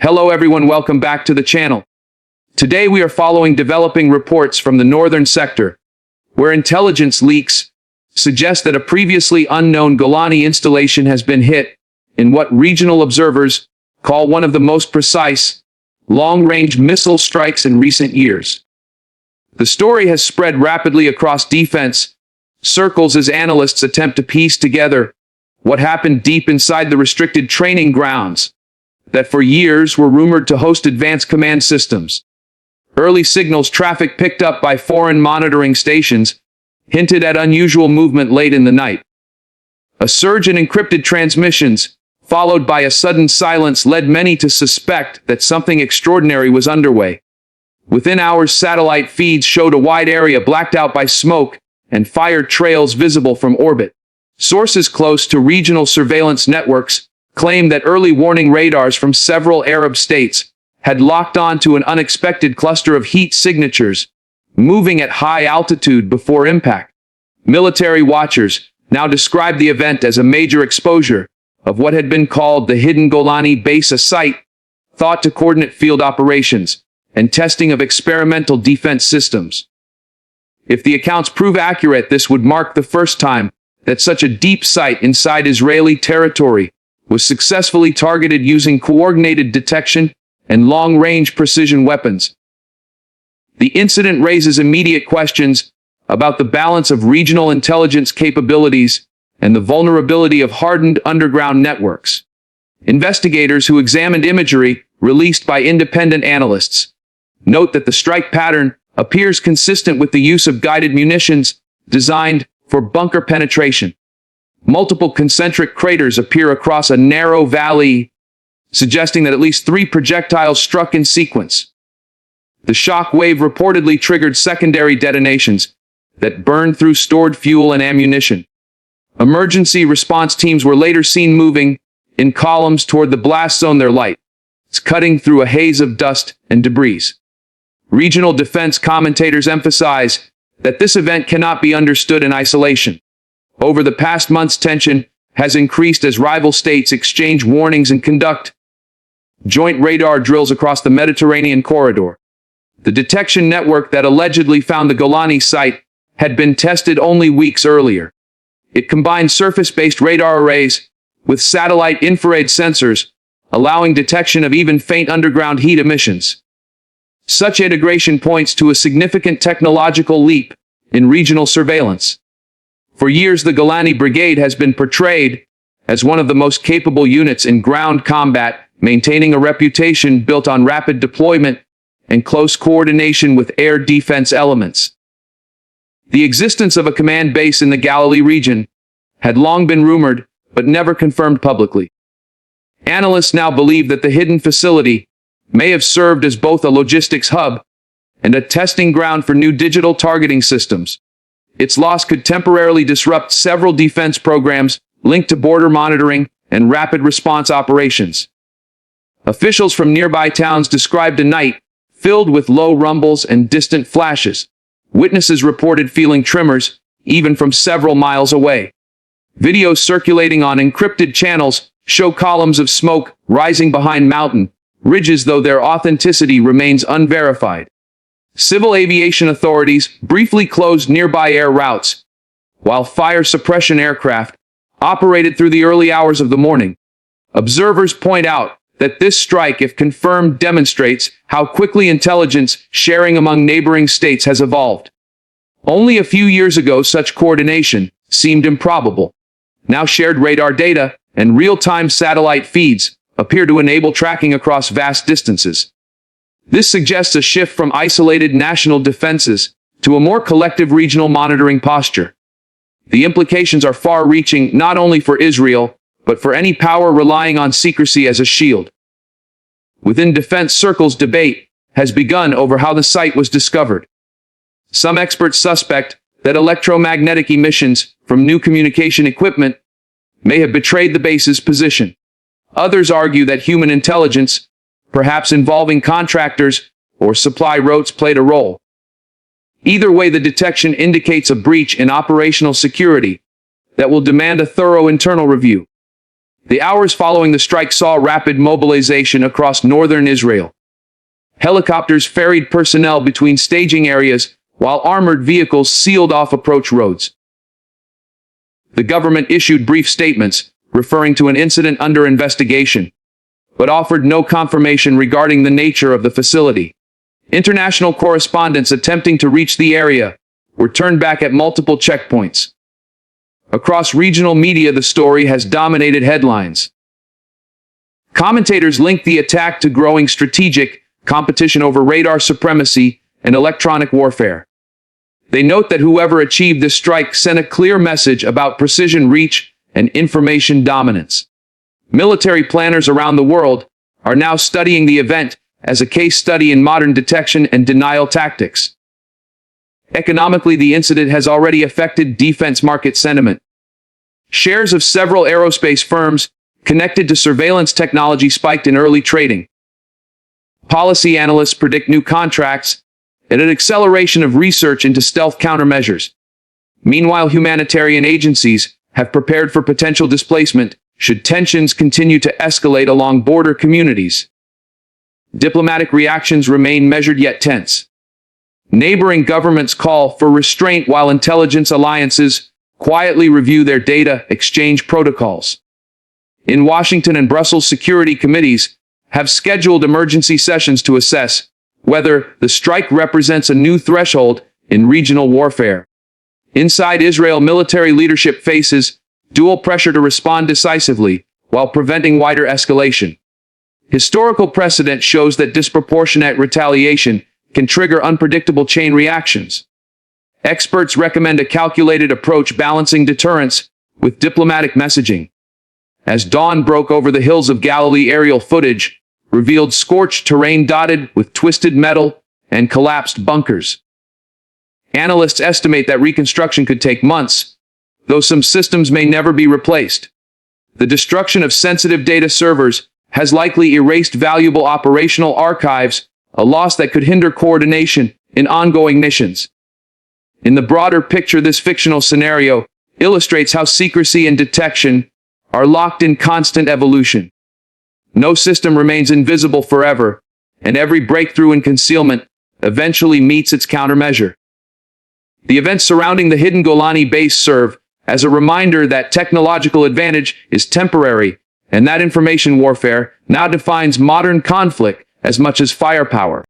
Hello everyone, welcome back to the channel. Today we are following developing reports from the northern sector, where intelligence leaks suggest that a previously unknown Golani installation has been hit in what regional observers call one of the most precise, long-range missile strikes in recent years. The story has spread rapidly across defense circles as analysts attempt to piece together what happened deep inside the restricted training grounds that for years were rumored to host advanced command systems. Early signals traffic picked up by foreign monitoring stations hinted at unusual movement late in the night. A surge in encrypted transmissions, followed by a sudden silence, led many to suspect that something extraordinary was underway. Within hours, satellite feeds showed a wide area blacked out by smoke and fire trails visible from orbit. Sources close to regional surveillance networks claimed that early warning radars from several Arab states had locked on to an unexpected cluster of heat signatures, moving at high altitude before impact. Military watchers now described the event as a major exposure of what had been called the hidden Golani base, a site thought to coordinate field operations and testing of experimental defense systems. If the accounts prove accurate, this would mark the first time that such a deep site inside Israeli territory was successfully targeted using coordinated detection and long-range precision weapons. The incident raises immediate questions about the balance of regional intelligence capabilities and the vulnerability of hardened underground networks. Investigators who examined imagery released by independent analysts note that the strike pattern appears consistent with the use of guided munitions designed for bunker penetration. Multiple concentric craters appear across a narrow valley, suggesting that at least 3 projectiles struck in sequence. The shock wave reportedly triggered secondary detonations that burned through stored fuel and ammunition. Emergency response teams were later seen moving in columns toward the blast zone, their lights cutting through a haze of dust and debris. Regional defense commentators emphasize that this event cannot be understood in isolation. Over the past months, tension has increased as rival states exchange warnings and conduct joint radar drills across the Mediterranean corridor. The detection network that allegedly found the Golani site had been tested only weeks earlier. It combined surface-based radar arrays with satellite infrared sensors, allowing detection of even faint underground heat emissions. Such integration points to a significant technological leap in regional surveillance. For years, the Golani Brigade has been portrayed as one of the most capable units in ground combat, maintaining a reputation built on rapid deployment and close coordination with air defense elements. The existence of a command base in the Galilee region had long been rumored, but never confirmed publicly. Analysts now believe that the hidden facility may have served as both a logistics hub and a testing ground for new digital targeting systems. Its loss could temporarily disrupt several defense programs linked to border monitoring and rapid response operations. Officials from nearby towns described a night filled with low rumbles and distant flashes. Witnesses reported feeling tremors even from several miles away. Videos circulating on encrypted channels show columns of smoke rising behind mountain ridges, though their authenticity remains unverified. Civil aviation authorities briefly closed nearby air routes, while fire suppression aircraft operated through the early hours of the morning. Observers point out that this strike, if confirmed, demonstrates how quickly intelligence sharing among neighboring states has evolved. Only a few years ago, such coordination seemed improbable. Now shared radar data and real-time satellite feeds appear to enable tracking across vast distances. This suggests a shift from isolated national defenses to a more collective regional monitoring posture. The implications are far-reaching, not only for Israel, but for any power relying on secrecy as a shield. Within defense circles, debate has begun over how the site was discovered. Some experts suspect that electromagnetic emissions from new communication equipment may have betrayed the base's position. Others argue that human intelligence, perhaps involving contractors or supply routes, played a role. Either way, the detection indicates a breach in operational security that will demand a thorough internal review. The hours following the strike saw rapid mobilization across northern Israel. Helicopters ferried personnel between staging areas, while armored vehicles sealed off approach roads. The government issued brief statements, referring to an incident under investigation, but offered no confirmation regarding the nature of the facility. International correspondents attempting to reach the area were turned back at multiple checkpoints. Across regional media, the story has dominated headlines. Commentators link the attack to growing strategic competition over radar supremacy and electronic warfare. They note that whoever achieved this strike sent a clear message about precision reach and information dominance. Military planners around the world are now studying the event as a case study in modern detection and denial tactics. Economically, the incident has already affected defense market sentiment. Shares of several aerospace firms connected to surveillance technology spiked in early trading. Policy analysts predict new contracts and an acceleration of research into stealth countermeasures. Meanwhile, humanitarian agencies have prepared for potential displacement should tensions continue to escalate along border communities. Diplomatic reactions remain measured yet tense. Neighboring governments call for restraint while intelligence alliances quietly review their data exchange protocols. In Washington and Brussels, security committees have scheduled emergency sessions to assess whether the strike represents a new threshold in regional warfare. Inside Israel, military leadership faces dual pressure to respond decisively while preventing wider escalation. Historical precedent shows that disproportionate retaliation can trigger unpredictable chain reactions. Experts recommend a calculated approach balancing deterrence with diplomatic messaging. As dawn broke over the hills of Galilee, aerial footage revealed scorched terrain dotted with twisted metal and collapsed bunkers. Analysts estimate that reconstruction could take months, though some systems may never be replaced. The destruction of sensitive data servers has likely erased valuable operational archives, a loss that could hinder coordination in ongoing missions. In the broader picture, this fictional scenario illustrates how secrecy and detection are locked in constant evolution. No system remains invisible forever, and every breakthrough in concealment eventually meets its countermeasure. The events surrounding the hidden Golani base serve as a reminder that technological advantage is temporary, and that information warfare now defines modern conflict as much as firepower.